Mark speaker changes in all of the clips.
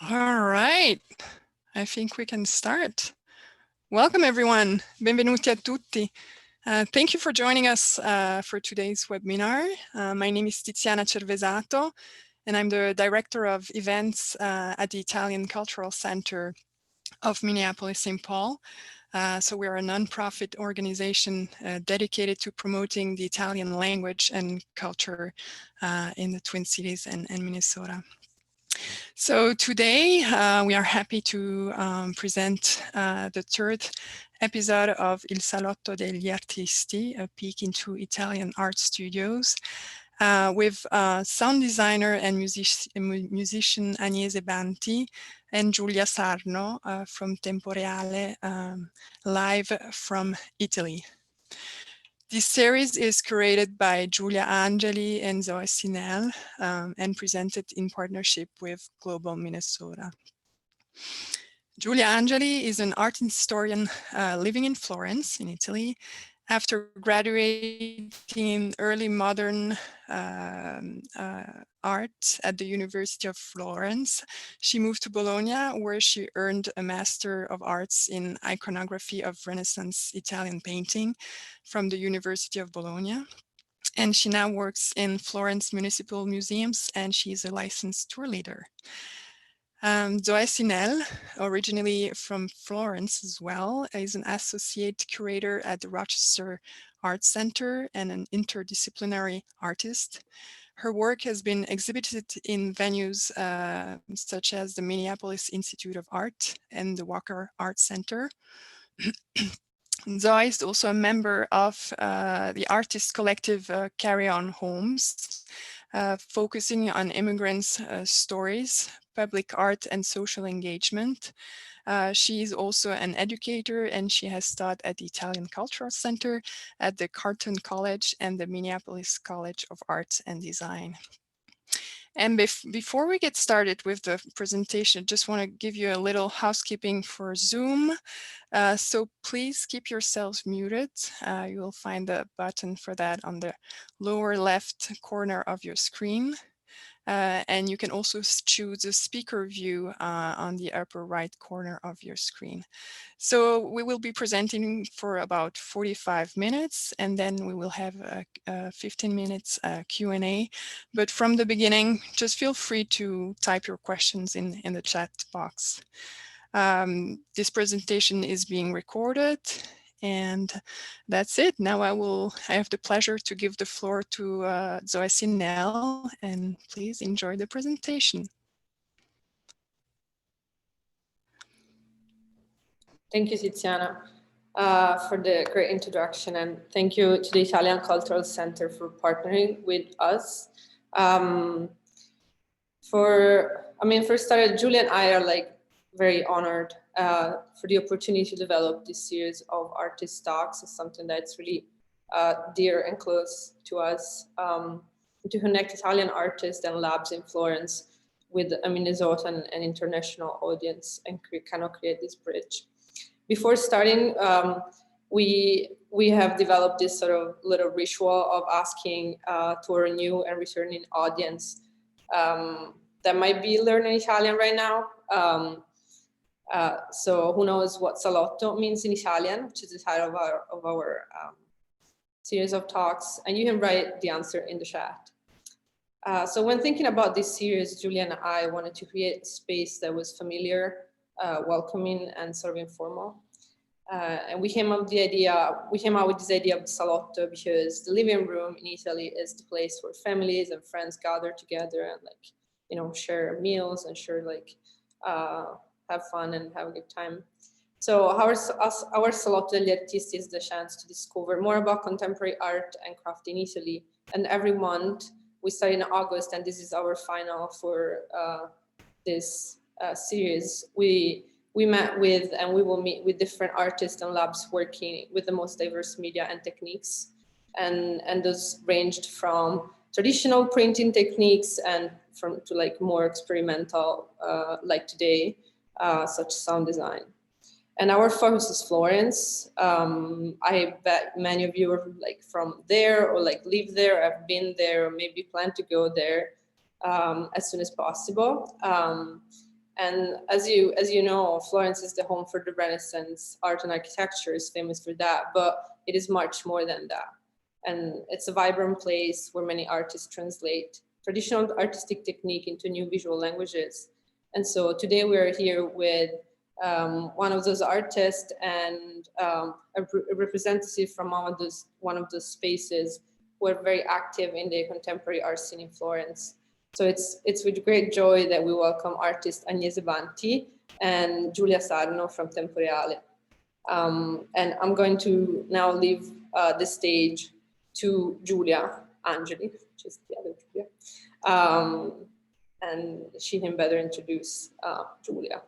Speaker 1: All right, I think we can start. Welcome everyone, benvenuti a tutti. Thank you for joining us for today's webinar. My name is Tiziana Cervesato, and I'm the Director of Events at the Italian Cultural Center of Minneapolis-St. Paul. So we're a nonprofit organization dedicated to promoting the Italian language and culture in the Twin Cities and Minnesota. So today we are happy to present the third episode of Il Salotto degli Artisti, a peek into Italian art studios, with sound designer and musician Agnese Banti and Giulia Sarno from Tempo Reale, live from Italy. This series is curated by Giulia Angeli and Zoe Cinel and presented in partnership with Global Minnesota. Giulia Angeli is an art historian living in Florence, in Italy. After graduating in early modern art at the University of Florence, she moved to Bologna, where she earned a Master of Arts in Iconography of Renaissance Italian Painting from the University of Bologna. And she now works in Florence Municipal Museums, and she's a licensed tour leader. Zoe Cinel, originally from Florence as well, is an associate curator at the Rochester Art Center and an interdisciplinary artist. Her work has been exhibited in venues such as the Minneapolis Institute of Art and the Walker Art Center. Zoe is also a member of the artist collective Carry On Homes, focusing on immigrants' stories, public art and social engagement. She is also an educator, and she has taught at the Italian Cultural Center, at the Carleton College and the Minneapolis College of Art and Design. And before we get started with the presentation, just want to give you a little housekeeping for Zoom. So please keep yourselves muted. You will find the button for that on the lower left corner of your screen. And you can also choose a speaker view on the upper right corner of your screen. So we will be presenting for about 45 minutes, and then we will have 15 minutes Q&A. But from the beginning, just feel free to type your questions in the chat box. This presentation is being recorded, and that's it. Now I have the pleasure to give the floor to Zoe Cinel, and please enjoy the presentation.
Speaker 2: Thank you, Tiziana, for the great introduction, and thank you to the Italian Cultural Center for partnering with us. For starters, Giulia and I are very honored for the opportunity to develop this series of artist talks. It's something that's really dear and close to us, to connect Italian artists and labs in Florence with a Minnesotan and international audience and kind of create this bridge. Before starting, we have developed this sort of little ritual of asking to our new and returning audience that might be learning Italian right now. So who knows what Salotto means in Italian, which is the title of our series of talks, and you can write the answer in the chat. So when thinking about this series, Giulia and I wanted to create a space that was familiar, welcoming, and sort of informal. And we came up with this idea of the Salotto because the living room in Italy is the place where families and friends gather together and share meals and have fun and have a good time. So our Salotto degli Artisti is the chance to discover more about contemporary art and craft in Italy. And every month, we start in August, and this is our final for this series. We met with, and we will meet with, different artists and labs working with the most diverse media and techniques. And those ranged from traditional printing techniques and to more experimental, like today, such sound design. And our focus is Florence. I bet many of you are from there or live there, have been there, or maybe plan to go there as soon as possible. And as you know, Florence is the home for the Renaissance. Art and architecture is famous for that, but it is much more than that. And it's a vibrant place where many artists translate traditional artistic technique into new visual languages. And so today we are here with one of those artists and a representative from one of those spaces who are very active in the contemporary art scene in Florence. So it's with great joy that we welcome artist Agnese Banti and Giulia Sarno from Reale. And I'm going to now leave the stage to Giulia Angeli, which is the other Giulia. And she can better introduce Giulia.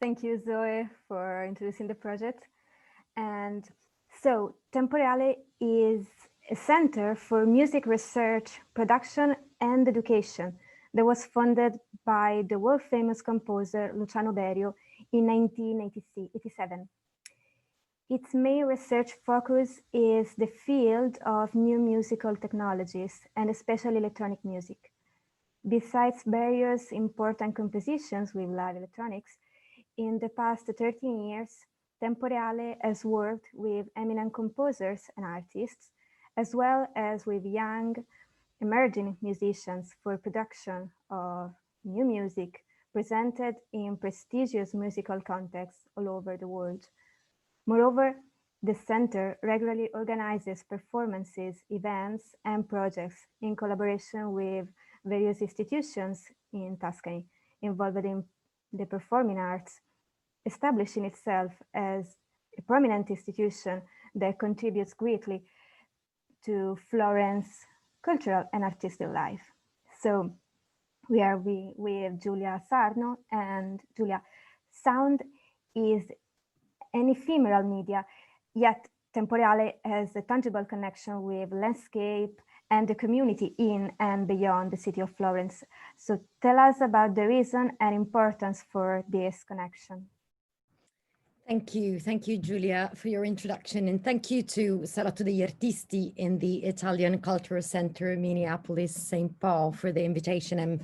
Speaker 3: Thank you, Zoe, for introducing the project. And so Reale is a center for music research, production, and education that was funded by the world-famous composer Luciano Berio in 1987. Its main research focus is the field of new musical technologies, and especially electronic music. Besides Berio's important compositions with live electronics, in the past 13 years, Reale has worked with eminent composers and artists, as well as with young, emerging musicians for production of new music presented in prestigious musical contexts all over the world. Moreover, the center regularly organizes performances, events, and projects in collaboration with various institutions in Tuscany involved in the performing arts, establishing itself as a prominent institution that contributes greatly to Florence cultural and artistic life. So we are with Giulia Sarno, and Giulia, sound is an ephemeral media, yet Reale has a tangible connection with landscape and the community in and beyond the city of Florence. So tell us about the reason and importance for this connection.
Speaker 4: Thank you, Giulia, for your introduction, and thank you to Salotto degli Artisti in the Italian Cultural Center, Minneapolis, St. Paul, for the invitation. I'm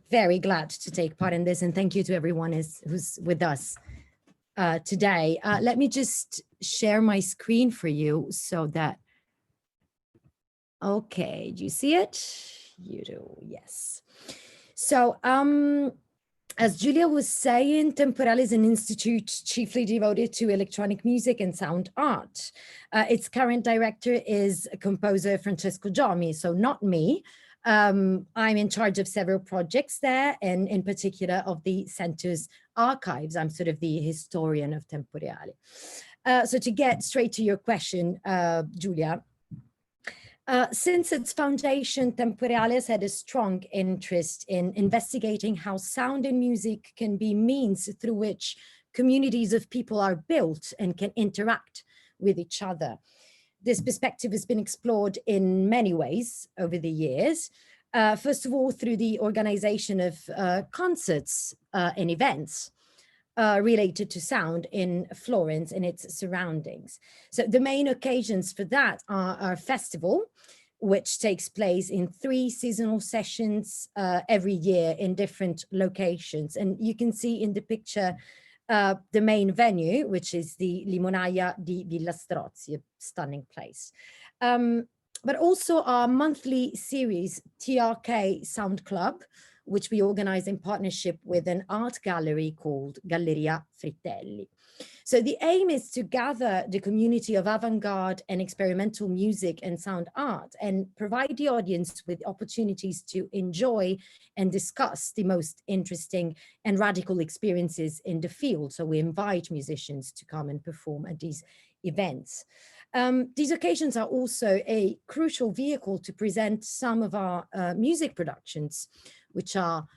Speaker 4: very glad to take part in this, and thank you to everyone who's with us today. Let me just share my screen for you so that, okay, do you see it? You do, yes. So, as Giulia was saying, Reale is an institute chiefly devoted to electronic music and sound art. Its current director is composer Francesco Giomi, so not me. I'm in charge of several projects there, and in particular of the center's archives. I'm sort of the historian of Reale. So to get straight to your question, Giulia, since its foundation, Reale has had a strong interest in investigating how sound and music can be means through which communities of people are built and can interact with each other. This perspective has been explored in many ways over the years. First of all, through the organization of concerts and events related to sound in Florence and its surroundings. So the main occasions for that are our festival, which takes place in 3 seasonal sessions every year in different locations. And you can see in the picture the main venue, which is the Limonaia di Villa Strozzi, a stunning place. But also our monthly series, TRK Sound Club, which we organize in partnership with an art gallery called Galleria Fritelli. So the aim is to gather the community of avant-garde and experimental music and sound art and provide the audience with opportunities to enjoy and discuss the most interesting and radical experiences in the field. So we invite musicians to come and perform at these events. These occasions are also a crucial vehicle to present some of our music productions, which are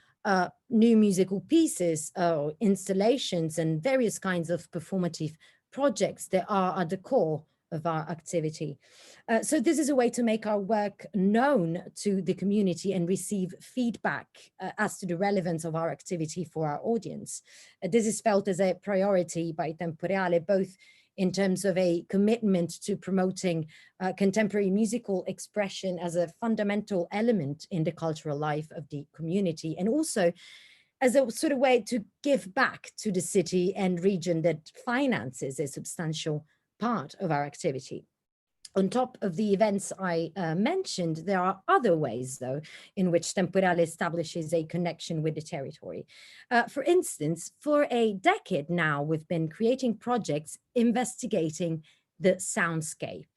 Speaker 4: new musical pieces, installations, and various kinds of performative projects that are at the core of our activity. So this is a way to make our work known to the community and receive feedback as to the relevance of our activity for our audience. This is felt as a priority by Reale, both in terms of a commitment to promoting contemporary musical expression as a fundamental element in the cultural life of the community, and also as a sort of way to give back to the city and region that finances a substantial part of our activity. On top of the events I mentioned, there are other ways, though, in which Temporale establishes a connection with the territory. For instance, for a decade now, we've been creating projects investigating the soundscape.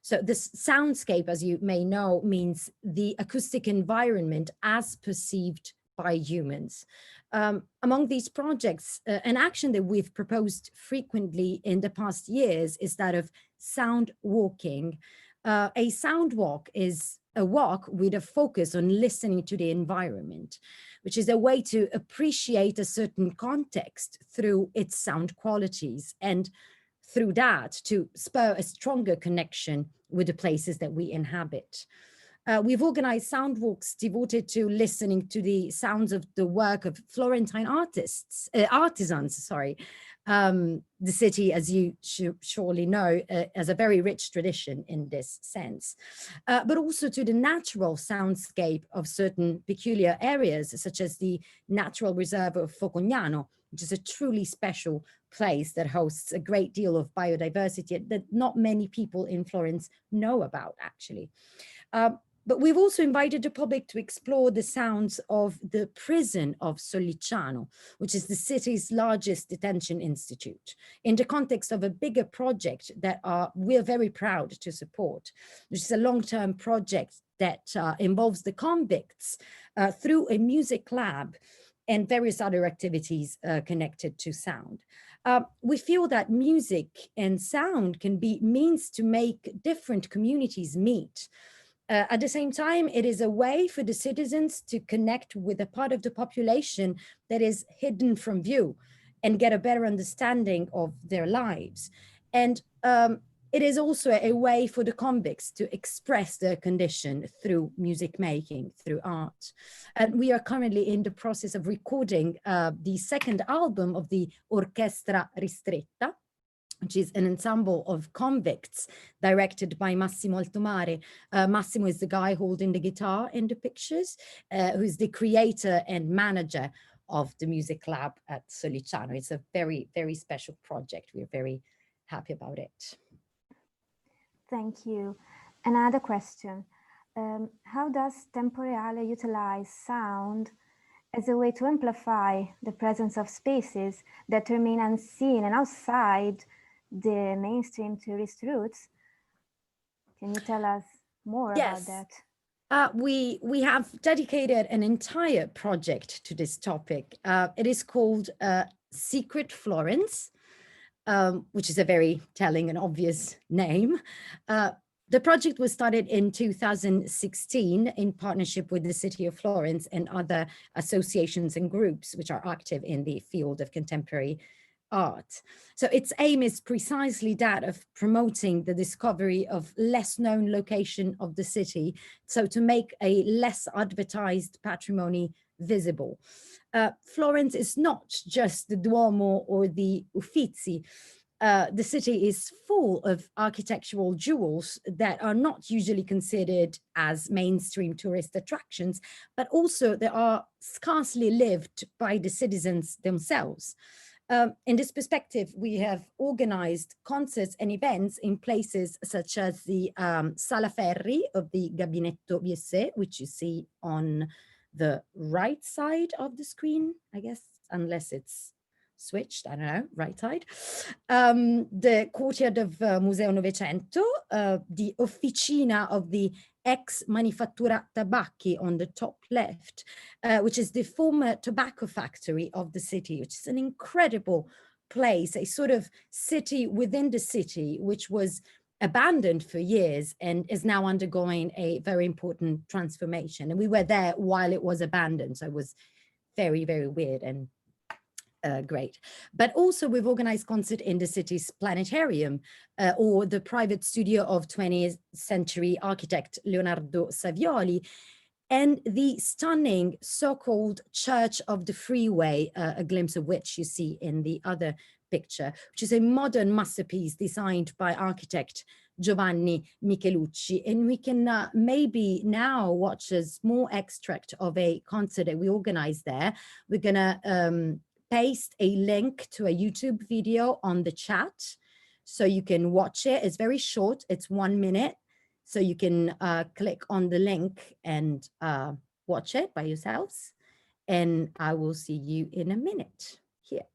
Speaker 4: So this soundscape, as you may know, means the acoustic environment as perceived by humans. Among these projects, an action that we've proposed frequently in the past years is that of sound walking. A sound walk is a walk with a focus on listening to the environment, which is a way to appreciate a certain context through its sound qualities, and through that to spur a stronger connection with the places that we inhabit. We've organized sound walks devoted to listening to the sounds of the work of Florentine artisans. The city, as you surely know, has a very rich tradition in this sense, but also to the natural soundscape of certain peculiar areas, such as the natural reserve of Focognano, which is a truly special place that hosts a great deal of biodiversity that not many people in Florence know about, actually. But we've also invited the public to explore the sounds of the prison of Sollicciano, which is the city's largest detention institute, in the context of a bigger project that we're very proud to support, which is a long-term project that involves the convicts through a music lab and various other activities connected to sound. We feel that music and sound can be means to make different communities meet. At the same time, it is a way for the citizens to connect with a part of the population that is hidden from view and get a better understanding of their lives. And it is also a way for the convicts to express their condition through music making, through art. And we are currently in the process of recording the second album of the Orchestra Ristretta, which is an ensemble of convicts directed by Massimo Altomare. Massimo is the guy holding the guitar in the pictures, who's the creator and manager of the music lab at Sollicciano. It's a very, very special project. We're very happy about it.
Speaker 3: Thank you. Another question. How does Temporale utilize sound as a way to amplify the presence of spaces that remain unseen and outside the mainstream tourist routes? Can you tell us more about that?
Speaker 4: We have dedicated an entire project to this topic. It is called Secret Florence, which is a very telling and obvious name. The project was started in 2016 in partnership with the city of Florence and other associations and groups which are active in the field of contemporary art. So its aim is precisely that of promoting the discovery of less known location of the city, so to make a less advertised patrimony visible. Florence is not just the Duomo or the Uffizi. The city is full of architectural jewels that are not usually considered as mainstream tourist attractions, but also they are scarcely lived by the citizens themselves. In this perspective, we have organized concerts and events in places such as the Sala Ferri of the Gabinetto Biesse, which you see on the right side of the screen, I guess, unless it's switched, I don't know, right side. The courtyard of Museo Novecento, the officina of the ex Manifattura Tabacchi on the top left, which is the former tobacco factory of the city, which is an incredible place, a sort of city within the city, which was abandoned for years and is now undergoing a very important transformation. And we were there while it was abandoned, so it was very, very weird and great. But also we've organized concert in the city's planetarium or the private studio of 20th century architect Leonardo Savioli. and the stunning so-called Church of the Freeway, a glimpse of which you see in the other picture, which is a modern masterpiece designed by architect Giovanni Michelucci. And we can maybe now watch a small extract of a concert that we organized there. We're gonna paste a link to a YouTube video on the chat, so you can watch it. It's very short, it's 1 minute. So you can click on the link and watch it by yourselves. And I will see you in a minute here.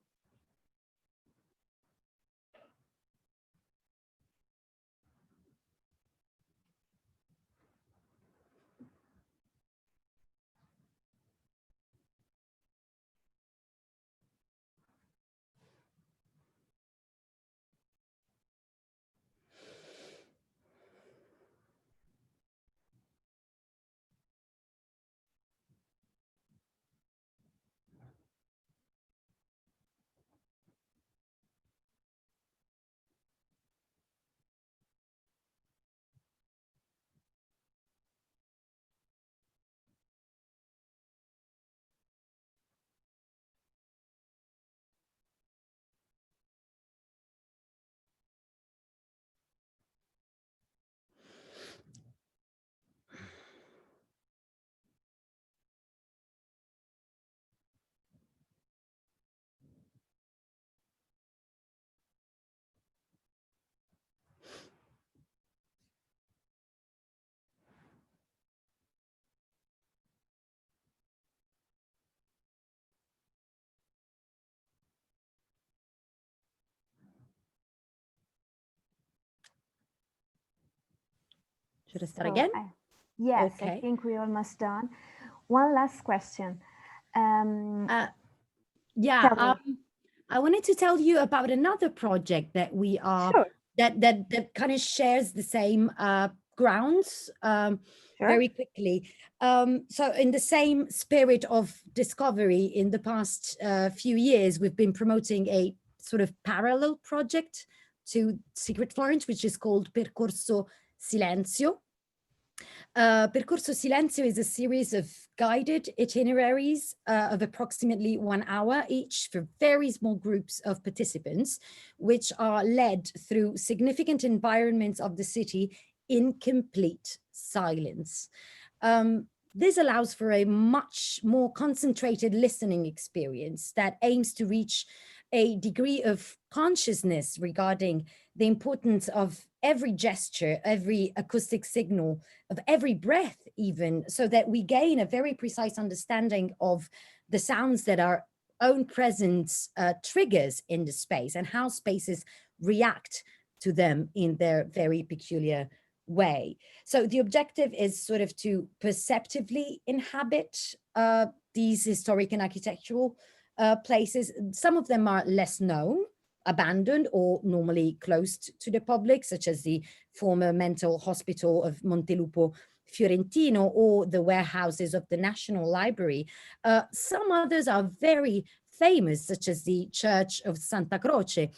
Speaker 4: Should I start again?
Speaker 3: Yes,
Speaker 4: Okay.
Speaker 3: I think we're almost done. One last question.
Speaker 4: Yeah, I wanted to tell you about another project that we are,
Speaker 3: Sure.
Speaker 4: that kind of shares the same grounds very quickly. So in the same spirit of discovery, in the past few years, we've been promoting a sort of parallel project to Secret Florence, which is called Percorso Silenzio. Percorso Silenzio is a series of guided itineraries of approximately 1 hour each for very small groups of participants, which are led through significant environments of the city in complete silence. This allows for a much more concentrated listening experience that aims to reach a degree of consciousness regarding the importance of every gesture, every acoustic signal, of every breath even, so that we gain a very precise understanding of the sounds that our own presence triggers in the space and how spaces react to them in their very peculiar way. So the objective is sort of to perceptively inhabit these historic and architectural places. Some of them are less known, abandoned, or normally closed to the public, such as the former mental hospital of Montelupo Fiorentino or the warehouses of the National Library. Some others are very famous, such as the Church of Santa Croce.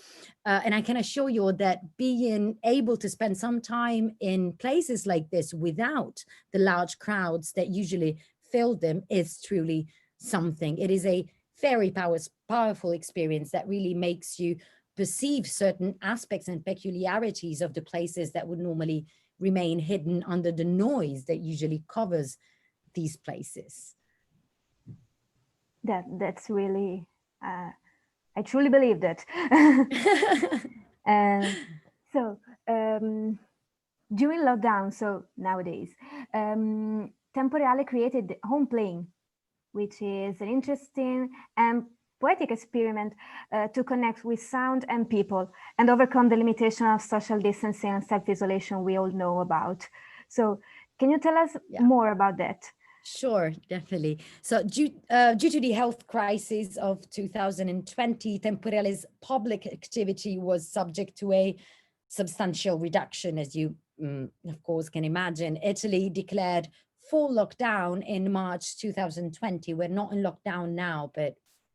Speaker 4: And I can assure you that being able to spend some time in places like this without the large crowds that usually fill them is truly something. It is a very powerful experience that really makes you perceive certain aspects and peculiarities of the places that would normally remain hidden under the noise that usually covers these places.
Speaker 3: That's really, I truly believe that. So during lockdown, so nowadays, Temporeale created home playing, which is an interesting and poetic experiment to connect with sound and people and overcome the limitation of social distancing and self-isolation we all know about. So can you tell us more about that?
Speaker 4: Sure, definitely. So due to the health crisis of 2020, Temporeale's public activity was subject to a substantial reduction, as you, of course, can imagine. Italy declared full lockdown in March 2020. We're not in lockdown now, but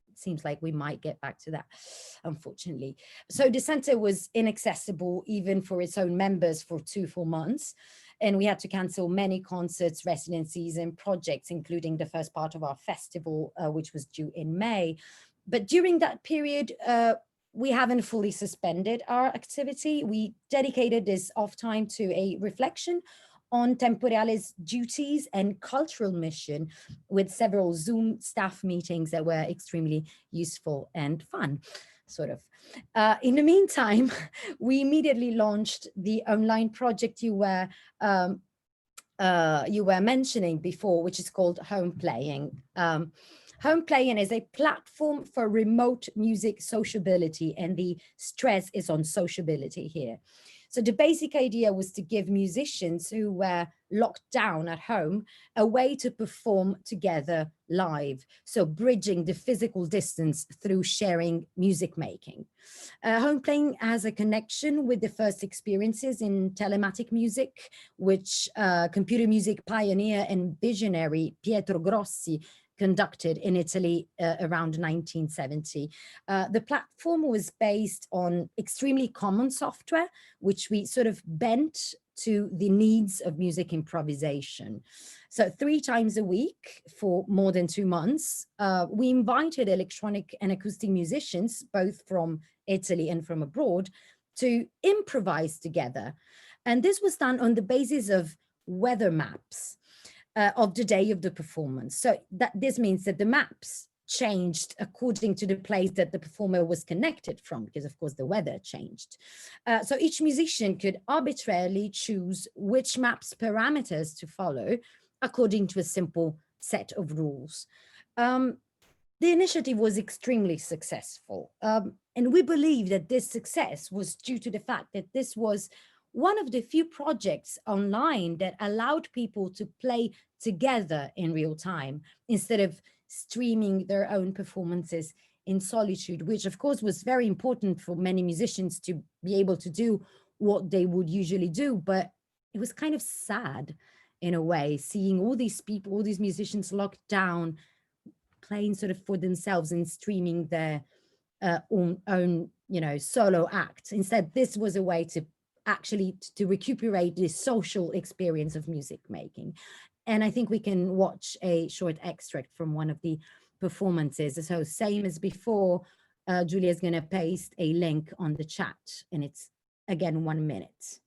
Speaker 4: it seems like we might get back to that, unfortunately. So the center was inaccessible even for its own members for 2 full months. and we had to cancel many concerts, residencies, and projects, including the first part of our festival, which was due in May. But during that period, we haven't fully suspended our activity. We dedicated this off time to a reflection on Temporeale's duties and cultural mission, with several Zoom staff meetings that were extremely useful and fun, sort of. In the meantime, we immediately launched the online project you were mentioning before, which is called Home Playing. Home Playing is a platform for remote music sociability, and the stress is on sociability here. So the basic idea was to give musicians who were locked down at home a way to perform together live. So bridging the physical distance through sharing music making. Home Playing has a connection with the first experiences in telematic music, which computer music pioneer and visionary Pietro Grossi conducted in Italy around 1970. The platform was based on extremely common software, which we sort of bent to the needs of music improvisation. So 3 times a week for more than 2 months, we invited electronic and acoustic musicians, both from Italy and from abroad, to improvise together. And this was done on the basis of weather maps of the day of the performance. So this means that the maps changed according to the place that the performer was connected from, because of course the weather changed. So each musician could arbitrarily choose which maps parameters to follow according to a simple set of rules. The initiative was extremely successful. And we believe that this success was due to the fact that this was one of the few projects online that allowed people to play together in real time instead of streaming their own performances in solitude, which of course was very important for many musicians to be able to do what they would usually do. But it was kind of sad in a way, seeing all these people, all these musicians locked down, playing sort of for themselves and streaming their own, you know, solo acts. Instead, this was a way to actually to recuperate this social experience of music making. And I think we can watch a short extract from one of the performances. So same as before, Giulia is going to paste a link on the chat, and it's again 1 minute.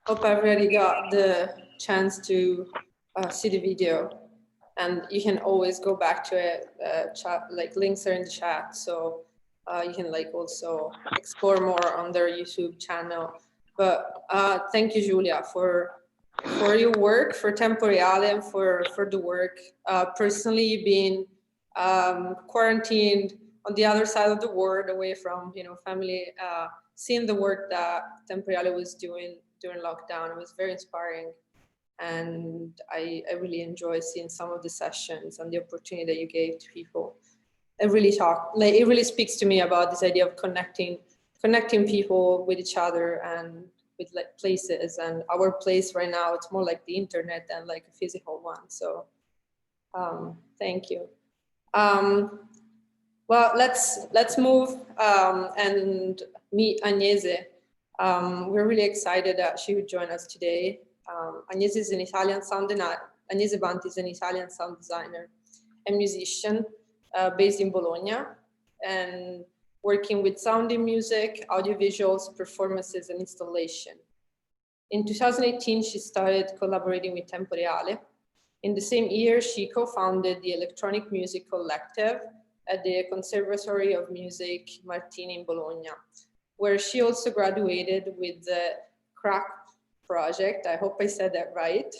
Speaker 2: Hope everybody got the chance to see the video, and you can always go back to it. Chat, like links are in the chat, so you can like also explore more on their YouTube channel. But thank you, Giulia, for your work, for Temporeale, and for the work. Personally, being quarantined on the other side of the world, away from family, seeing the work that Temporeale was doing during lockdown, it was very inspiring, and I really enjoy seeing some of the sessions and the opportunity that you gave to people. It really speaks to me about this idea of connecting people with each other and with like places. And our place right now, it's more like the internet than like a physical one. So thank you. Well, let's move and meet Agnese. We're really excited that she would join us today. Agnese is an Italian Agnese Banti is an Italian sound designer and musician based in Bologna, and working with sound in music, audiovisuals, performances, and installation. In 2018, she started collaborating with Tempo Reale. In the same year, she co-founded the Electronic Music Collective at the Conservatory of Music Martini in Bologna, where she also graduated with the CRAC project. I hope I said that right.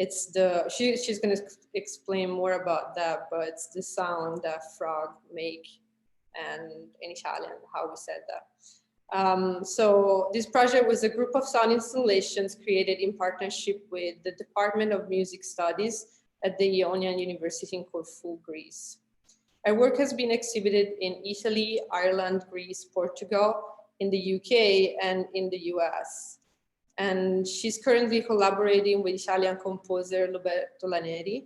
Speaker 2: She's going to explain more about that, but it's the sound that frog make, and in Italian, how we said that. So this project was a group of sound installations created in partnership with the Department of Music Studies at the Ionian University in Corfu, Greece. Her work has been exhibited in Italy, Ireland, Greece, Portugal, in the UK, and in the US. And she's currently collaborating with Italian composer Roberto Laneri,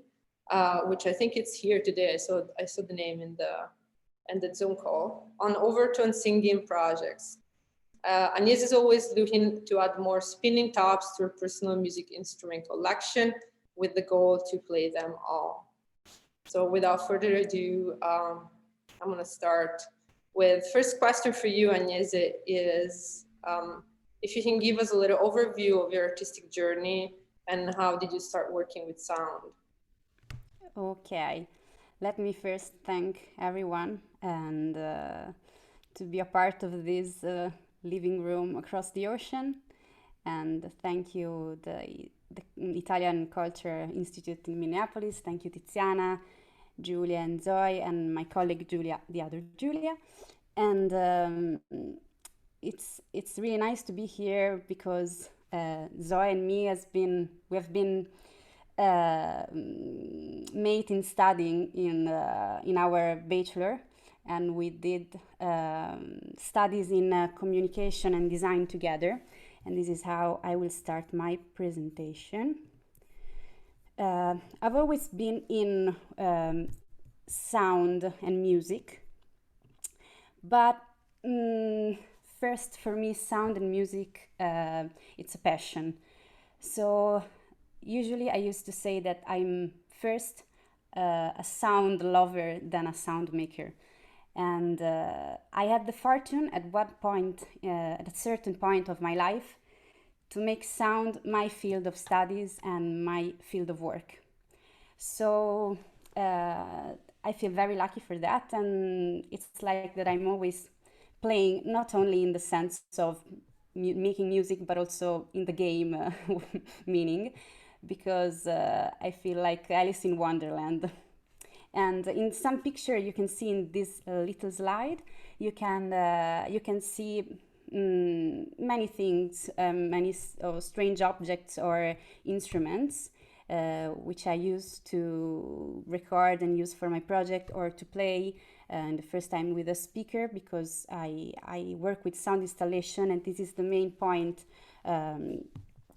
Speaker 2: which I think it's here today. I saw the name in the Zoom call, on overtone singing projects. Agnese is always looking to add more spinning tops to her personal music instrument collection with the goal to play them all. So without further ado, I'm going to start with first question for you, Agnese, is if you can give us a little overview of your artistic journey and how did you start working with sound?
Speaker 5: Okay, let me first thank everyone and to be a part of this living room across the ocean, and thank you the Italian Culture Institute in Minneapolis. Thank you Tiziana, Giulia and Zoe, and my colleague Giulia, the other Giulia. And it's really nice to be here because Zoe and me we have been mate in studying in our bachelor, and we did studies in communication and design together. And this is how I will start my presentation. I've always been in sound and music, but first for me, sound and music, it's a passion. So usually I used to say that I'm first a sound lover than a sound maker. And I had the fortune at a certain point of my life, to make sound my field of studies and my field of work. So I feel very lucky for that, and it's like that I'm always playing, not only in the sense of making music, but also in the game meaning, because I feel like Alice in Wonderland. And in some picture you can see in this little slide, you can see many things, many strange objects or instruments, which I use to record and use for my project, or to play and the first time with a speaker, because I work with sound installation, and this is the main point of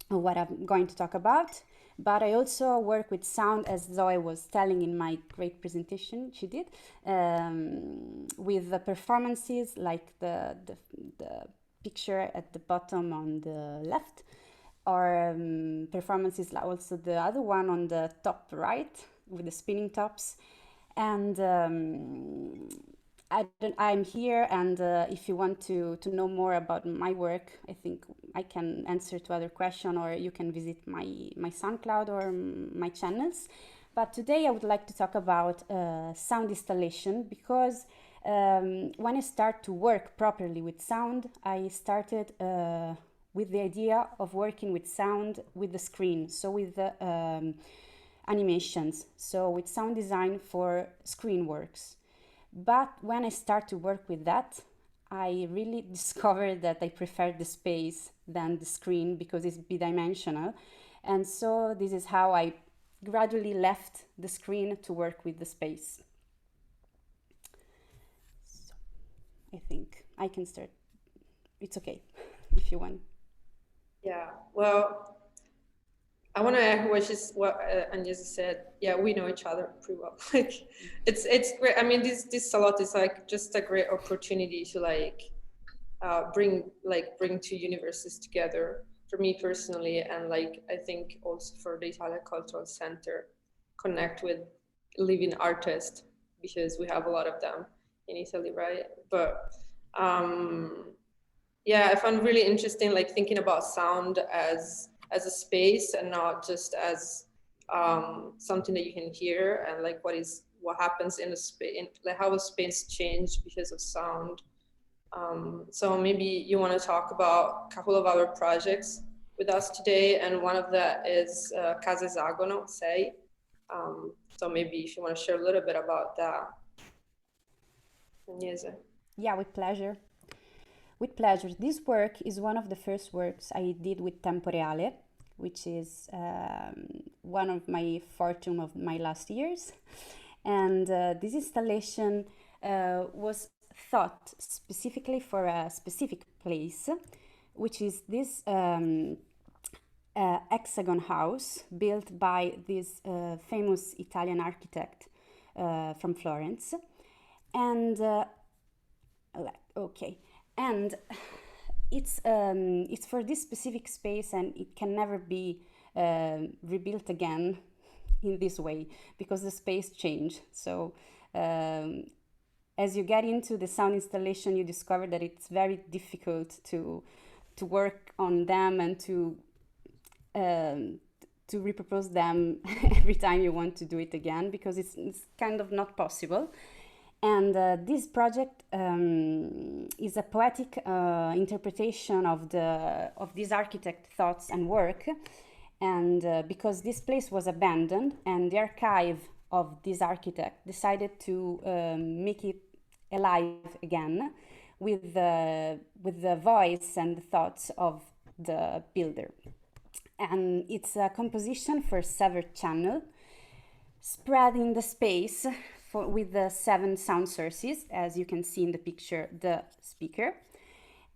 Speaker 5: what I'm going to talk about. But I also work with sound, as Zoe was telling in my great presentation she did, with the performances like the picture at the bottom on the left, or performances like also the other one on the top right with the spinning tops. And I'm here, and if you want to know more about my work, I think I can answer to other questions, or you can visit my SoundCloud or my channels. But today I would like to talk about sound installation, because when I start to work properly with sound, I started with the idea of working with sound with the screen, so with the animations, so with sound design for screen works. But when I start to work with that, I really discovered that I prefer the space than the screen, because it's bidimensional. And so this is how I gradually left the screen to work with the space. So I think I can start. It's okay if you want.
Speaker 2: Yeah, well, I want to echo what Agnese said. Yeah, we know each other pretty well. Like, it's great. I mean, this Salotto is like just a great opportunity to like bring two universes together for me personally, and like I think also for the Italian Cultural Center, connect with living artists, because we have a lot of them in Italy, right? But yeah, I found really interesting, like thinking about sound as a space and not just as something that you can hear, and like what happens in the space, like how a space change because of sound. So maybe you want to talk about a couple of our projects with us today, and one of that is Casa Esagono, say. So maybe if you want to share a little bit about that, Agnese.
Speaker 5: Yeah, with pleasure. With pleasure. This work is one of the first works I did with Tempo Reale, which is one of my fortune of my last years. And this installation was thought specifically for a specific place, which is this hexagon house built by this famous Italian architect from Florence. And okay. And it's for this specific space, and it can never be rebuilt again in this way because the space changed. So as you get into the sound installation, you discover that it's very difficult to work on them and to repropose them every time you want to do it again, because it's kind of not possible. And this project is a poetic interpretation of this architect thoughts and work. And because this place was abandoned, and the archive of this architect decided to make it alive again with the voice and the thoughts of the builder. And it's a composition for severed channel, spread in the space with the 7 sound sources, as you can see in the picture, the speaker.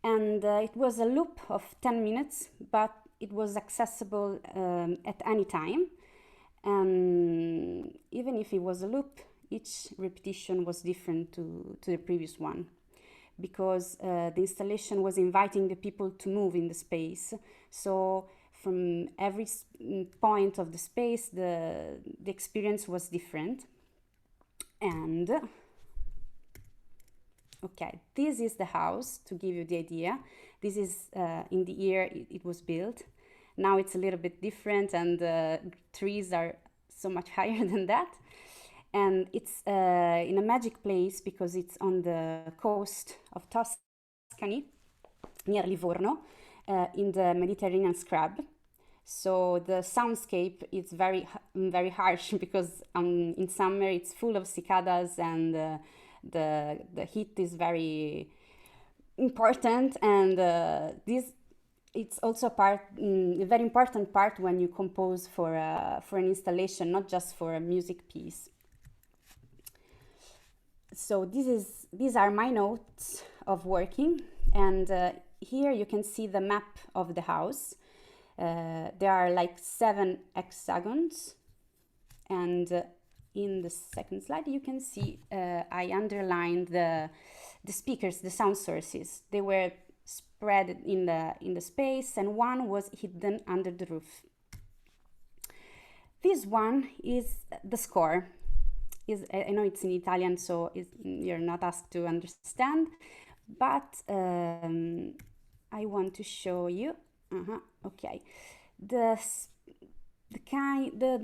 Speaker 5: And it was a loop of 10 minutes, but it was accessible at any time. And even if it was a loop, each repetition was different to the previous one, because the installation was inviting the people to move in the space. So from every point of the space, the experience was different. And okay, this is the house, to give you the idea. This is in the year it was built. Now it's a little bit different, and the trees are so much higher than that. And it's in a magic place because it's on the coast of Tuscany, near Livorno, in the Mediterranean scrub. So the soundscape is very, very harsh because in summer it's full of cicadas, and the heat is very important. And it's also a very important part when you compose for an installation, not just for a music piece. So these are my notes of working, and here you can see the map of the house. There are like 7 hexagons, and in the second slide you can see I underlined the speakers, the sound sources. They were spread in the space, and one was hidden under the roof. This one is the score. I know it's in Italian, so you're not asked to understand, but I want to show you. Okay, the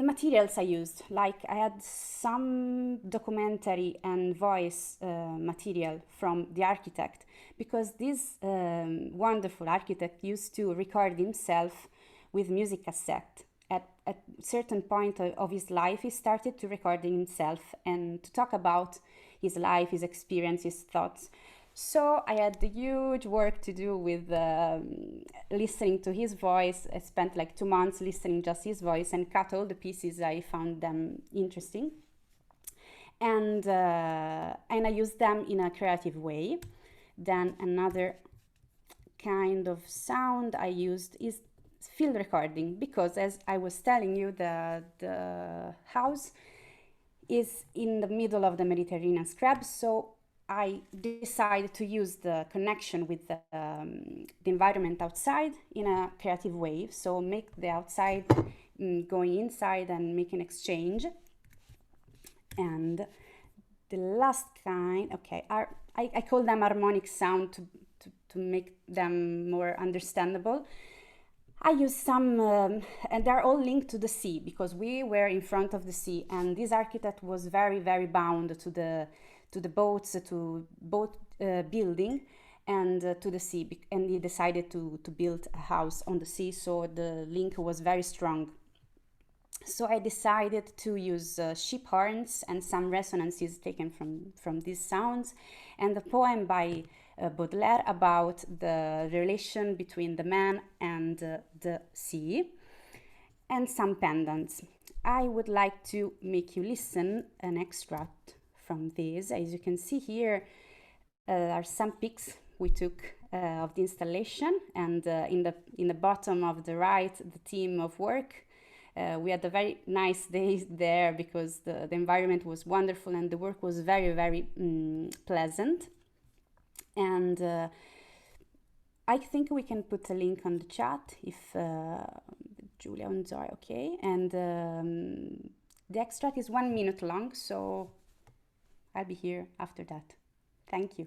Speaker 5: materials I used, like I had some documentary and voice material from the architect, because this wonderful architect used to record himself with music cassette. At a certain point of his life, he started to record himself and to talk about his life, his experience, his thoughts. So I had the huge work to do with listening to his voice. I spent like 2 months listening just his voice and cut all the pieces I found them interesting. And I used them in a creative way. Then another kind of sound I used is field recording, because as I was telling you, the house is in the middle of the Mediterranean scrub, so I decided to use the connection with the environment outside in a creative way. So make the outside going inside and make an exchange. And the last kind, okay, I call them harmonic sound to make them more understandable. I use some, and they're all linked to the sea, because we were in front of the sea, and this architect was very, very bound to the boats, to boat building, and to the sea, and he decided to build a house on the sea, so the link was very strong. So I decided to use ship horns and some resonances taken from these sounds, and the poem by Baudelaire about the relation between the man and the sea, and some pendants. I would like to make you listen an extract from this. As you can see here, are some pics we took of the installation, and in the bottom of the right, the team of work. We had a very nice day there because the environment was wonderful and the work was very, very pleasant. And I think we can put a link on the chat if Giulia and Zoe, okay? And the extract is 1 minute long, so I'll be here after that. Thank you.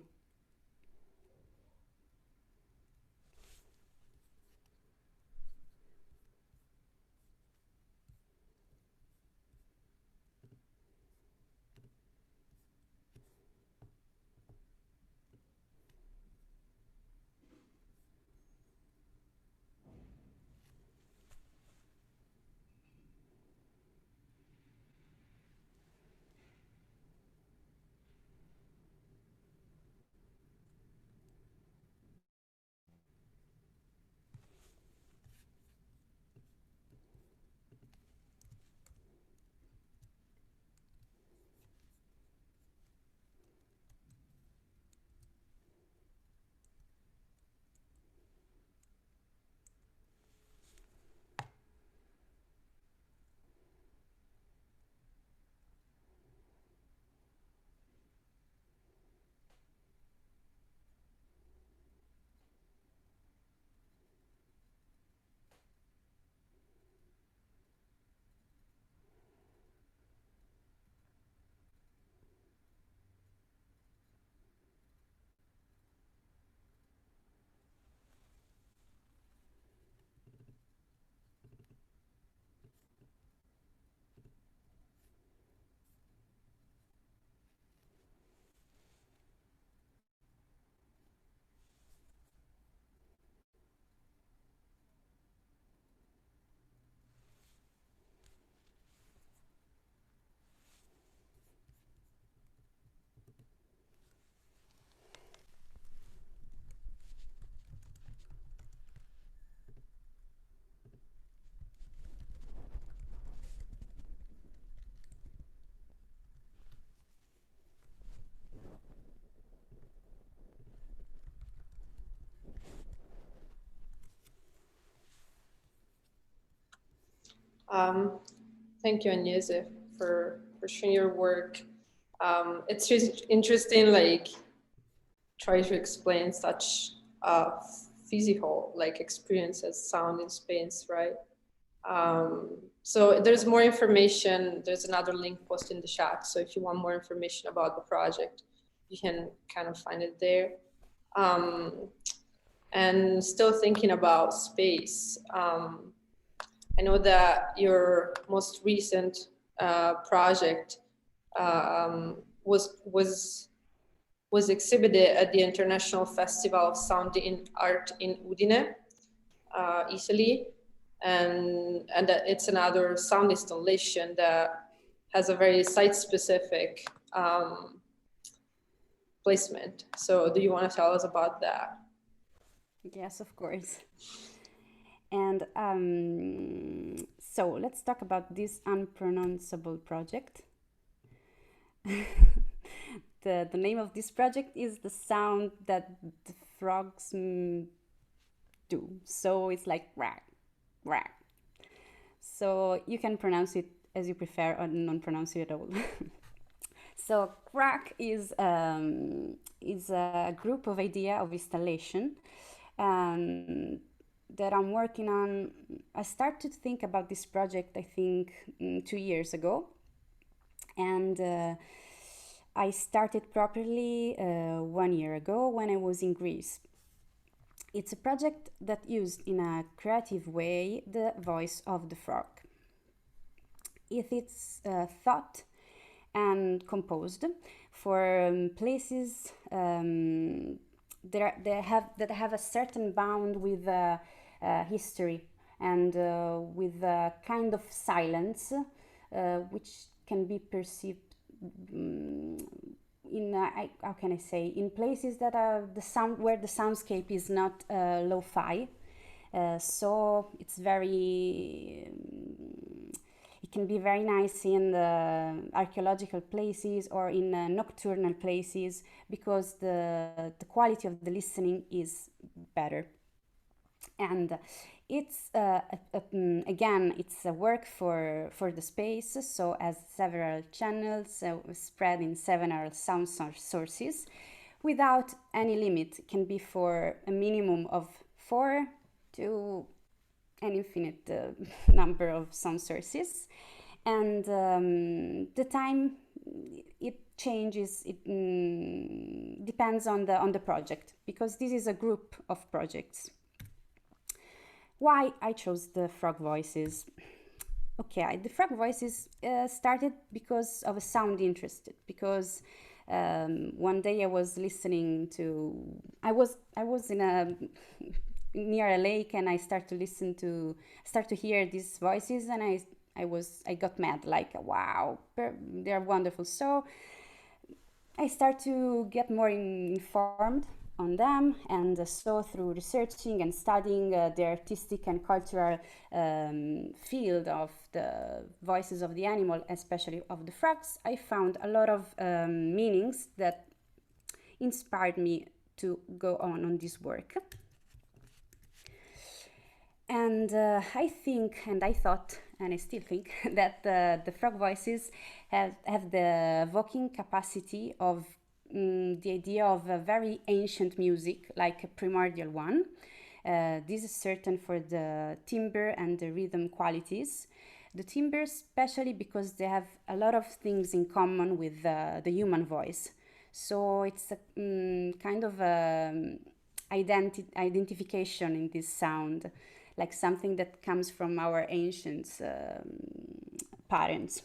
Speaker 2: Thank you, Agnese, for sharing your work. It's just interesting, like, try to explain such physical, like, experience as sound in space, right? So there's more information. There's another link posted in the chat. So if you want more information about the project, you can kind of find it there. And still thinking about space. I know that your most recent project was exhibited at the International Festival of Sound in Art in Udine, Italy, and it's another sound installation that has a very site-specific placement. So do you want to tell us about that?
Speaker 5: Yes, of course. And so let's talk about this unpronounceable project. The name of this project is the sound that the frogs do. So it's like rah, Quack. So you can pronounce it as you prefer or not pronounce it at all. So quack is a group of idea of installation that I'm working on. I started to think about this project, I think, 2 years ago. And I started properly 1 year ago when I was in Greece. It's a project that used in a creative way the voice of the frog. It's thought and composed for places that have a certain bound with history and with a kind of silence which can be perceived in how can I say, in places that are where the soundscape is not lo-fi, so it's very it can be very nice in the archaeological places or in nocturnal places because the quality of the listening is better. And it's again, it's a work for the space, so as several channels spread in several sound sources without any limit. It can be for a minimum of 4 to an infinite number of sound sources. And the time it changes, it depends on the project, because this is a group of projects. Why I chose the frog voices? Okay, the frog voices started because of a sound interest. Because one day I was listening to, I was in a near a lake, and I start to hear these voices, and I got mad, like, wow, they're wonderful. So I start to get more informed on them, and so through researching and studying the artistic and cultural field of the voices of the animal, especially of the frogs, I found a lot of meanings that inspired me to go on this work. And I think, and I thought, and I still think, that the frog voices have the evoking capacity of the idea of a very ancient music, like a primordial one. This is certain for the timbre and the rhythm qualities. The timbre especially because they have a lot of things in common with the human voice. So it's a kind of identification in this sound, like something that comes from our ancient parents.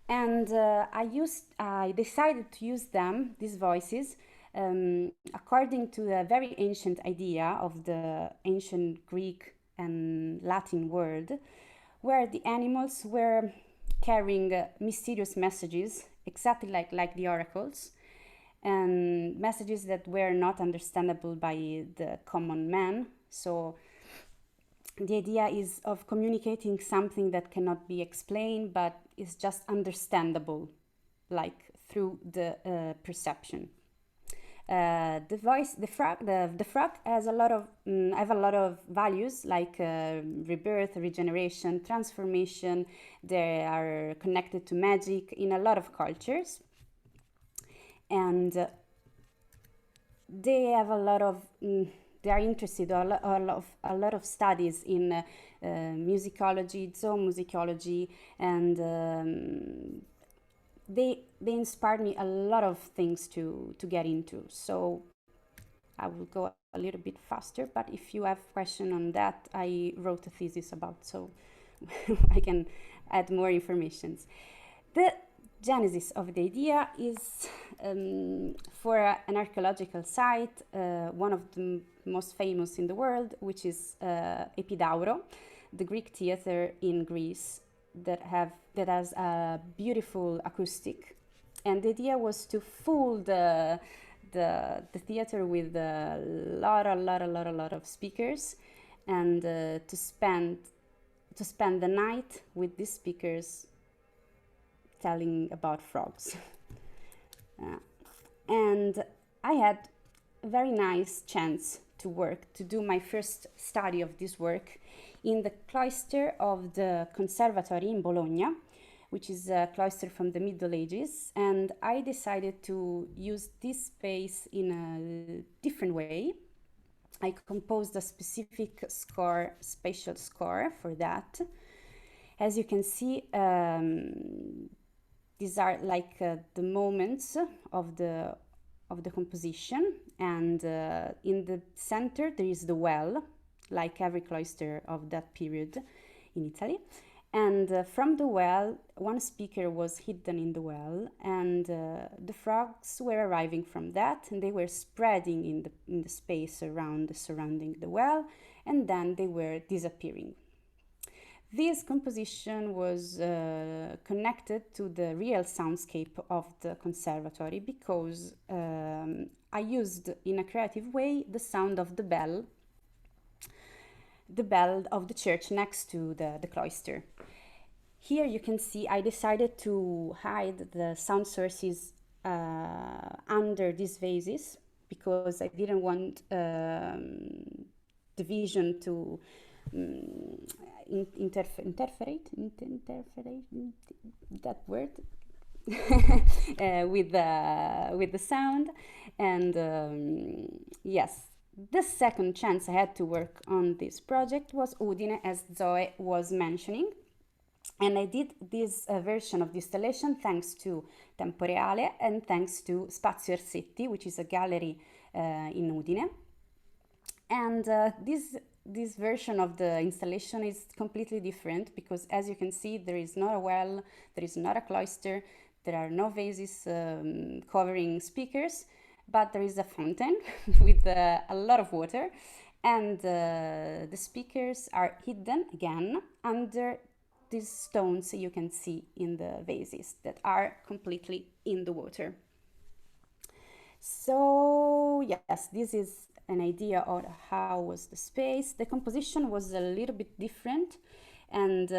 Speaker 5: And I decided to use them, these voices, according to the very ancient idea of the ancient Greek and Latin world, where the animals were carrying mysterious messages, exactly like the oracles, and messages that were not understandable by the common man. So the idea is of communicating something that cannot be explained, but is just understandable, like through the perception. The frog has a lot of values, like rebirth, regeneration, transformation. They are connected to magic in a lot of cultures, and they have a lot of. They are interested a lot of studies in musicology, zoomusicology, and they inspired me a lot of things to get into. So I will go a little bit faster, but if you have question on that, I wrote a thesis about, so I can add more informations. The genesis of the idea is for an archaeological site, one of the most famous in the world, which is Epidauro, the Greek theater in Greece that has a beautiful acoustic. And the idea was to fool the theater with a lot of speakers, and to spend the night with these speakers telling about frogs. And I had a very nice chance to do my first study of this work in the cloister of the Conservatory in Bologna, which is a cloister from the Middle Ages. And I decided to use this space in a different way. I composed a specific score, spatial score for that. As you can see, these are like the moments of the composition, and in the center there is the well, like every cloister of that period in Italy. And from the well, one speaker was hidden in the well, and the frogs were arriving from that, and they were spreading in the space surrounding the well, and then they were disappearing. This composition was connected to the real soundscape of the conservatory because I used in a creative way the sound of the bell of the church next to the cloister. Here you can see I decided to hide the sound sources under these vases because I didn't want the vision to interferate that word with the sound. And yes, the second chance I had to work on this project was Udine, as Zoe was mentioning, and I did this version of the installation thanks to Reale and thanks to Spazio Ersetti, which is a gallery in Udine. And this version of the installation is completely different because, as you can see, there is not a well, there is not a cloister, there are no vases covering speakers, but there is a fountain with a lot of water, and the speakers are hidden again under these stones you can see in the vases that are completely in the water. So yes, this is an idea of how was the space. The composition was a little bit different, and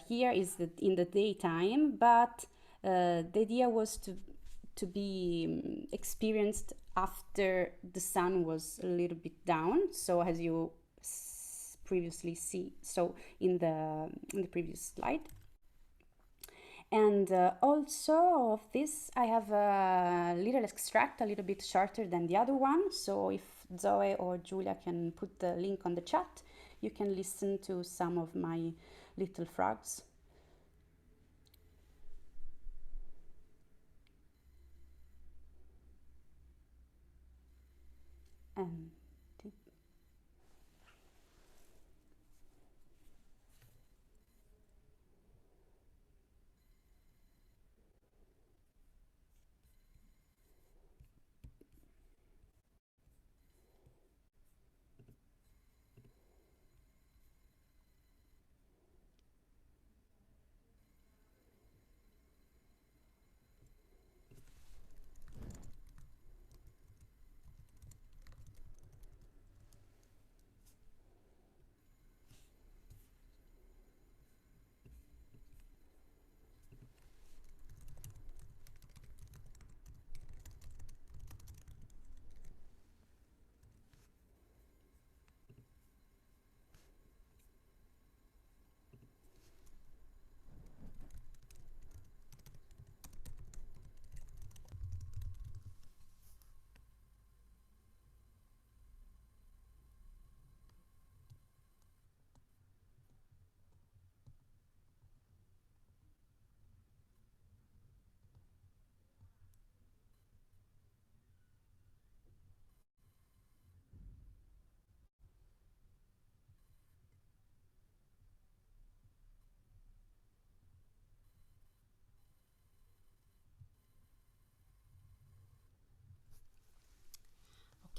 Speaker 5: here is in the daytime, but the idea was to be experienced after the sun was a little bit down. So as you previously see, so in the previous slide. And also of this, I have a little extract, a little bit shorter than the other one. So if Zoe or Giulia can put the link on the chat, you can listen to some of my little frogs.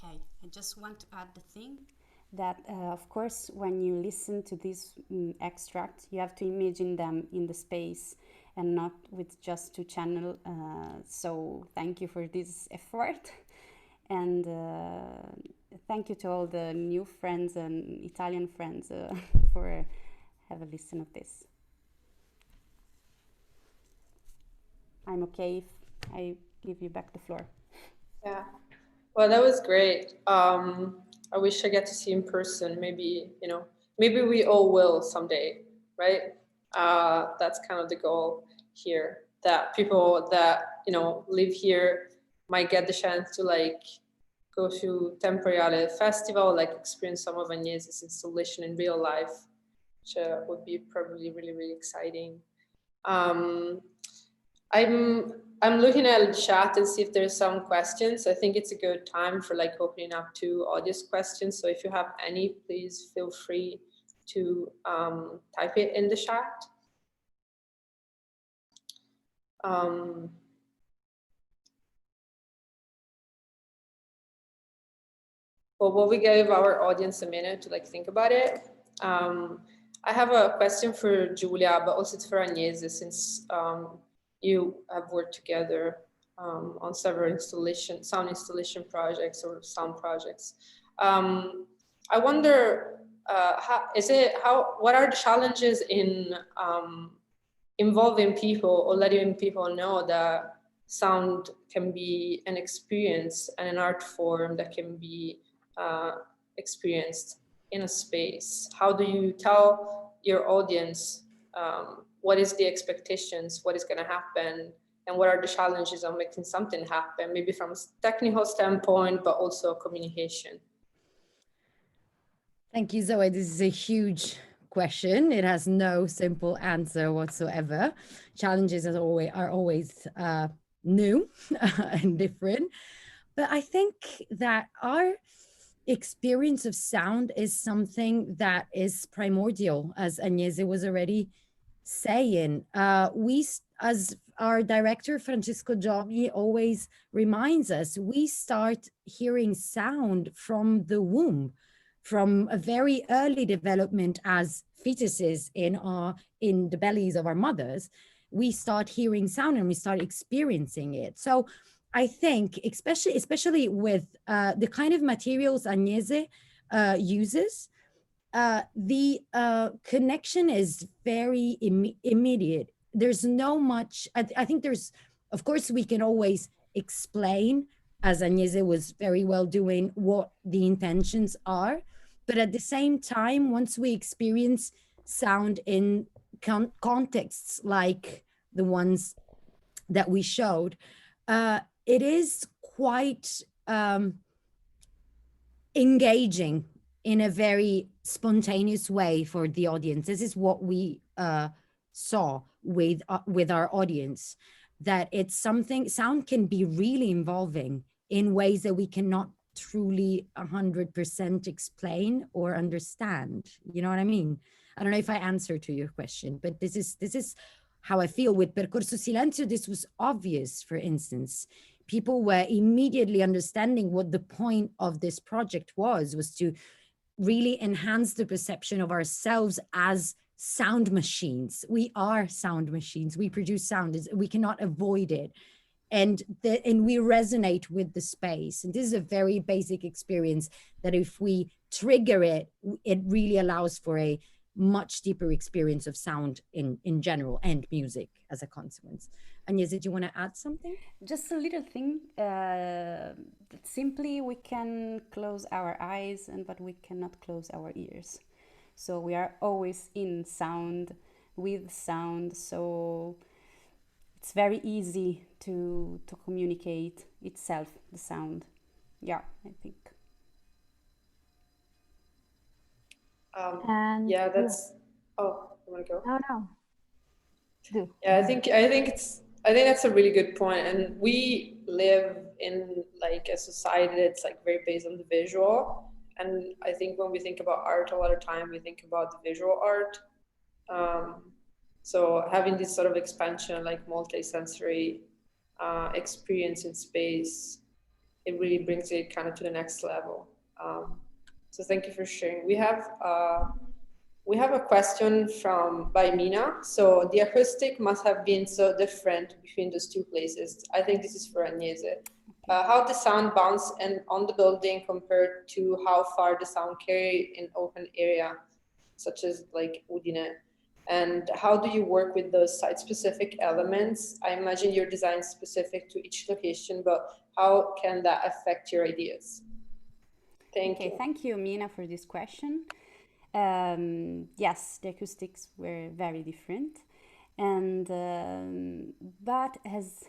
Speaker 5: Okay, I just want to add the thing that, of course, when you listen to this extract, you have to imagine them in the space and not with just two channels. So thank you for this effort. And thank you to all the new friends and Italian friends for have a listen of this. I'm okay if I give you back the floor.
Speaker 2: Yeah. Well, that was great. I wish I get to see in person. Maybe, you know, maybe we all will someday, right? That's kind of the goal here, that people that, you know, live here might get the chance to like go to Temporale Festival, like experience some of Agnese's installation in real life, which would be probably really, really exciting. I'm looking at the chat and see if there's some questions. I think it's a good time for like opening up to audience questions. So if you have any, please feel free to type it in the chat. Well, while we give our audience a minute to like think about it, I have a question for Giulia, but also it's for Agnese, since you have worked together on several sound installation projects or sound projects. I wonder, what are the challenges in involving people or letting people know that sound can be an experience and an art form that can be experienced in a space? How do you tell your audience what is the expectations, what is going to happen, and what are the challenges of making something happen, maybe from a technical standpoint, but also communication?
Speaker 4: Thank you, Zoe. This is a huge question. It has no simple answer whatsoever. Challenges are always new and different. But I think that our experience of sound is something that is primordial, as Agnese was already saying. As our director, Francesco Giovi, always reminds us, we start hearing sound from the womb, from a very early development as fetuses in the bellies of our mothers. We start hearing sound and we start experiencing it. So I think, especially with the kind of materials Agnese uses, the connection is very immediate. There's no much, I think there's, of course, we can always explain, as Agnese was very well doing, what the intentions are. But at the same time, once we experience sound in contexts like the ones that we showed, it is quite engaging in a very spontaneous way for the audience. This is what we saw with our audience, that it's something, sound can be really involving in ways that we cannot truly 100% explain or understand. You know what I mean? I don't know if I answered to your question, but this is how I feel with Percorso Silenzio. This was obvious, for instance. People were immediately understanding what the point of this project was to really enhance the perception of ourselves as sound machines. We are sound machines. We produce sound. We cannot avoid it. And we resonate with the space. And this is a very basic experience that if we trigger it, it really allows for a much deeper experience of sound in general, and music as a consequence. Agnese, do you want to add something?
Speaker 5: Just a little thing, that simply we can close our eyes, but we cannot close our ears. So we are always in sound, with sound. So it's very easy to communicate itself, the sound. Yeah, I think.
Speaker 2: Yeah, that's. Oh, you want to go?
Speaker 3: No. Do.
Speaker 2: Yeah, I think that's a really good point. And we live in like a society that's like very based on the visual. And I think when we think about art, a lot of time we think about the visual art. So having this sort of expansion, like multi-sensory experience in space, it really brings it kind of to the next level. So thank you for sharing. We have a question by Mina. So the acoustic must have been so different between those two places. I think this is for Agnese. How the sound bounce on the building compared to how far the sound carry in open area, such as like Udine. And how do you work with those site-specific elements? I imagine your design is specific to each location, but how can that affect your ideas?
Speaker 5: Thank you, Mina, for this question. Yes, the acoustics were very different, and but as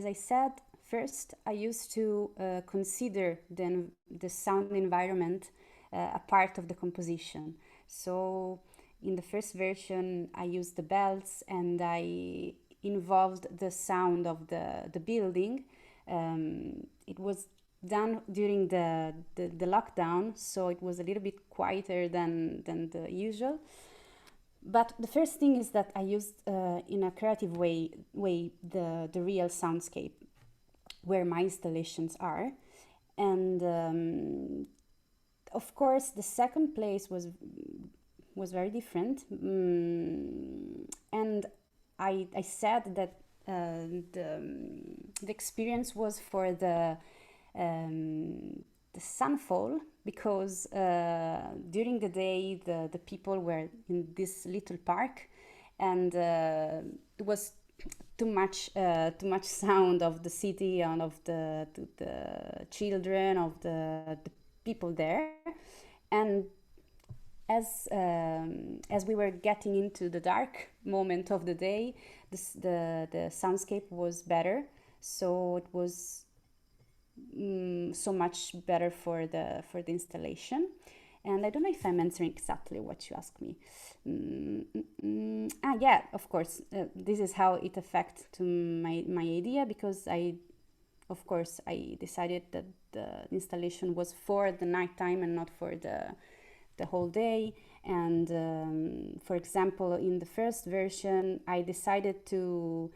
Speaker 5: I said, first I used to consider the sound environment a part of the composition. So in the first version, I used the bells and I involved the sound of the building. It was done during the lockdown, so it was a little bit quieter than the usual. But the first thing is that I used in a creative way the real soundscape where my installations are. And of course, the second place was very different. And I said that the experience was for the sunfall, because during the day the people were in this little park, and it was too much sound of the city and of the children, of the people there. And as we were getting into the dark moment of the day, the soundscape was better, so it was so much better for the installation. And I don't know if I'm answering exactly what you asked me. Yeah, of course, this is how it affects to my idea, because I decided that the installation was for the nighttime and not for the whole day. And for example, in the first version, I decided to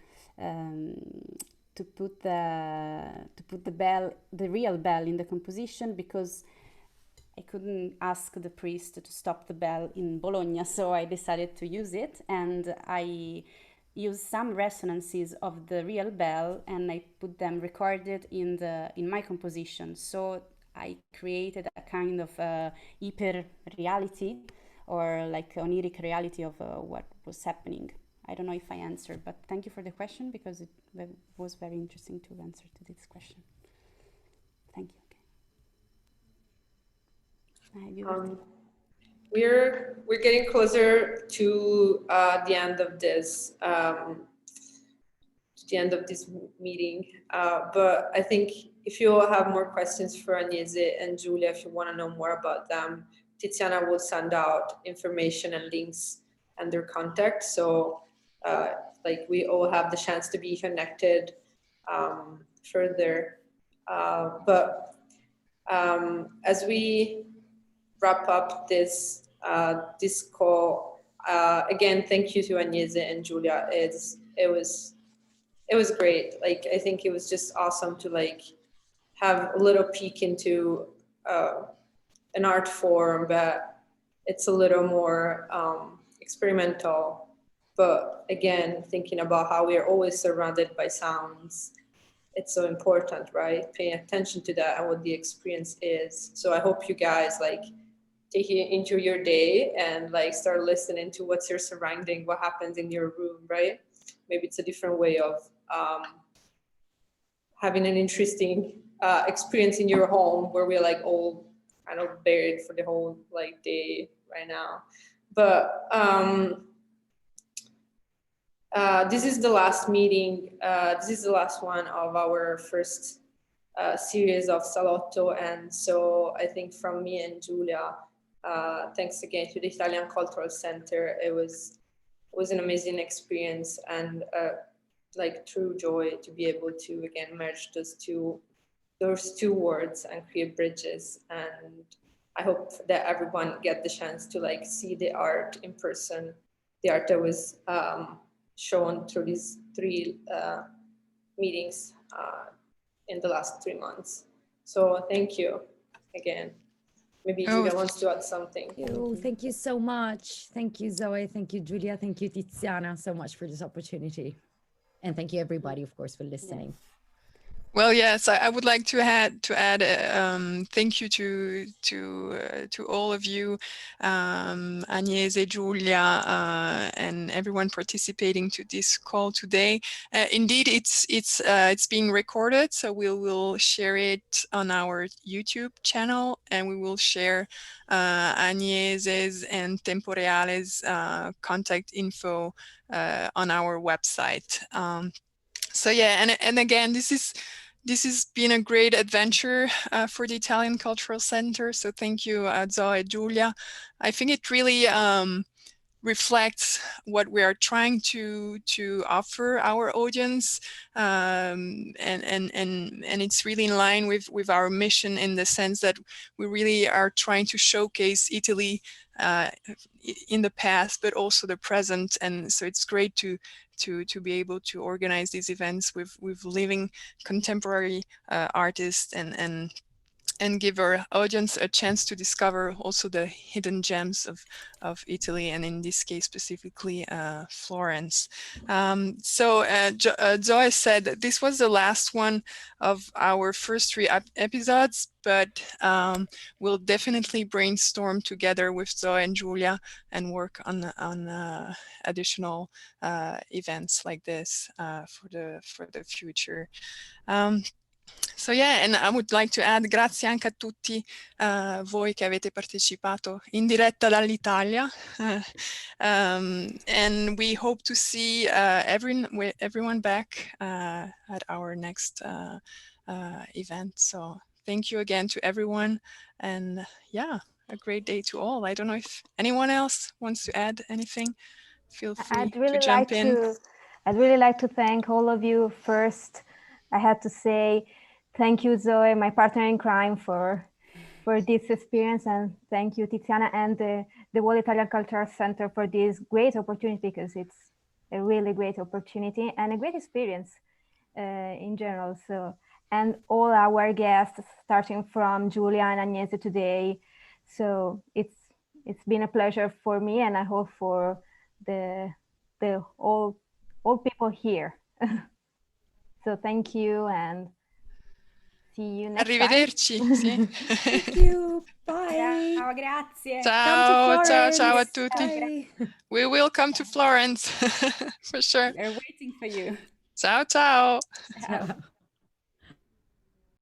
Speaker 5: put the bell, the real bell, in the composition, because I couldn't ask the priest to stop the bell in Bologna, so I decided to use it, and I used some resonances of the real bell, and I put them recorded in my composition. So I created a kind of hyper reality, or like oniric reality of what was happening. I don't know if I answered, but thank you for the question, because it was very interesting to answer to this question. Thank you.
Speaker 2: We're getting closer to the end of this meeting, but I think if you all have more questions for Agnese and Giulia, if you want to know more about them, Tiziana will send out information and links and their contact, so like we all have the chance to be connected further. But as we wrap up this call, again, thank you to Agnese and Giulia. It was great. Like, I think it was just awesome to like have a little peek into an art form, but it's a little more experimental. But again, thinking about how we are always surrounded by sounds, it's so important, right? Paying attention to that and what the experience is. So I hope you guys like take it into your day and like start listening to what's your surrounding, what happens in your room, right? Maybe it's a different way of having an interesting experience in your home, where we're like all kind of buried for the whole like day right now. But this is the last meeting. This is the last one of our first series of Salotto. And so I think from me and Giulia, thanks again to the Italian Cultural Center. It was an amazing experience, and like true joy to be able to again merge those two words and create bridges. And I hope that everyone get the chance to like see the art in person, the art that was shown through these 3 meetings in the last 3 months. So thank you again. Maybe Giulia wants to add something.
Speaker 4: Thank you so much. Thank you, Zoe. Thank you, Giulia. Thank you, Tiziana, so much for this opportunity. And thank you, everybody, of course, for listening.
Speaker 1: Well, yes, I would like to add thank you to all of you, Agnese, Giulia, and everyone participating to this call today. Indeed, it's being recorded, so we will share it on our YouTube channel, and we will share Agnese's and Temporeale's contact info on our website. So yeah, and again, this has been a great adventure for the Italian Cultural Center. So thank you, Zoe and Giulia. I think it really reflects what we are trying to offer our audience, and it's really in line with our mission, in the sense that we really are trying to showcase Italy in the past, but also the present. And so it's great to be able to organize these events with living contemporary artists, and give our audience a chance to discover also the hidden gems of Italy, and in this case specifically Florence. So Zoe said that this was the last one of our first 3 episodes, but we'll definitely brainstorm together with Zoe and Giulia and work on additional events like this for the future. So yeah, and I would like to add grazie anche a tutti voi che avete partecipato in diretta dall'Italia, and we hope to see everyone back at our next event. So thank you again to everyone, and yeah, a great day to all. I don't know if anyone else wants to add anything. Feel free to jump in.
Speaker 3: I'd really like to thank all of you. First, I had to say thank you, Zoe, my partner in crime, for this experience, and thank you, Tiziana, and the World Italian Cultural Center for this great opportunity, because it's a really great opportunity and a great experience in general. So, and all our guests, starting from Giulia and Agnese today. So it's been a pleasure for me, and I hope for the all people here. So thank you, and see you next
Speaker 1: Arrivederci.
Speaker 3: time.
Speaker 1: Sì.
Speaker 4: Thank you. Bye.
Speaker 5: Ciao, grazie.
Speaker 1: Ciao, ciao, ciao a tutti.
Speaker 4: Bye.
Speaker 1: We will come to Florence for sure.
Speaker 5: We're waiting for you.
Speaker 1: Ciao, ciao.
Speaker 5: Ciao.
Speaker 4: Ciao.